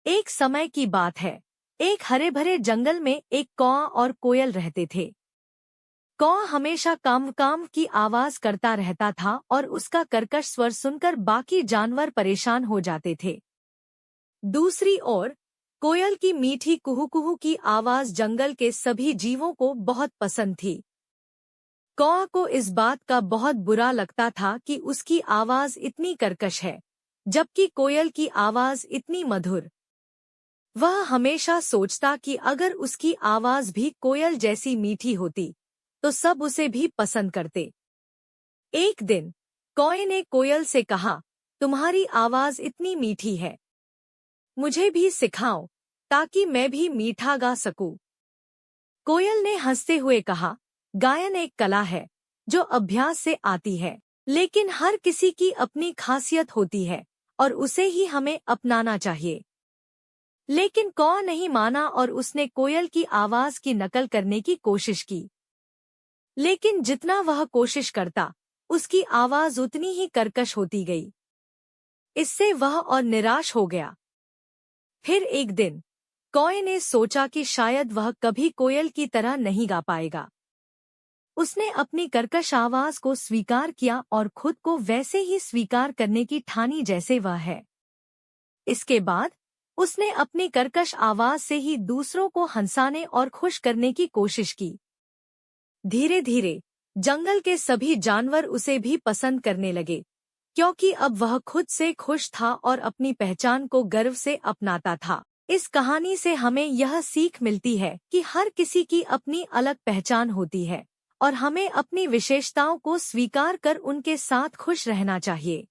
एक समय की बात है। एक हरे भरे जंगल में एक कौआ और कोयल रहते थे। कौआ हमेशा काम काम की आवाज करता रहता था और उसका कर्कश स्वर सुनकर बाकी जानवर परेशान हो जाते थे। दूसरी ओर कोयल की मीठी कुहू कुहू की आवाज जंगल के सभी जीवों को बहुत पसंद थी। कौआ को इस बात का बहुत बुरा लगता था कि उसकी आवाज इतनी कर्कश है, जबकि कोयल की आवाज इतनी मधुर। वह हमेशा सोचता कि अगर उसकी आवाज भी कोयल जैसी मीठी होती तो सब उसे भी पसंद करते। एक दिन कौए ने कोयल से कहा, तुम्हारी आवाज इतनी मीठी है, मुझे भी सिखाओ ताकि मैं भी मीठा गा सकूं। कोयल ने हंसते हुए कहा, गायन एक कला है जो अभ्यास से आती है, लेकिन हर किसी की अपनी खासियत होती है और उसे ही हमें अपनाना चाहिए। लेकिन कौआ नहीं माना और उसने कोयल की आवाज की नकल करने की कोशिश की। लेकिन जितना वह कोशिश करता, उसकी आवाज उतनी ही कर्कश होती गई। इससे वह और निराश हो गया। फिर एक दिन कौए ने सोचा कि शायद वह कभी कोयल की तरह नहीं गा पाएगा। उसने अपनी कर्कश आवाज को स्वीकार किया और खुद को वैसे ही स्वीकार करने की ठानी जैसे वह है। इसके बाद उसने अपनी कर्कश आवाज से ही दूसरों को हंसाने और खुश करने की कोशिश की। धीरे धीरे जंगल के सभी जानवर उसे भी पसंद करने लगे, क्योंकि अब वह खुद से खुश था और अपनी पहचान को गर्व से अपनाता था। इस कहानी से हमें यह सीख मिलती है कि हर किसी की अपनी अलग पहचान होती है और हमें अपनी विशेषताओं को स्वीकार कर उनके साथ खुश रहना चाहिए।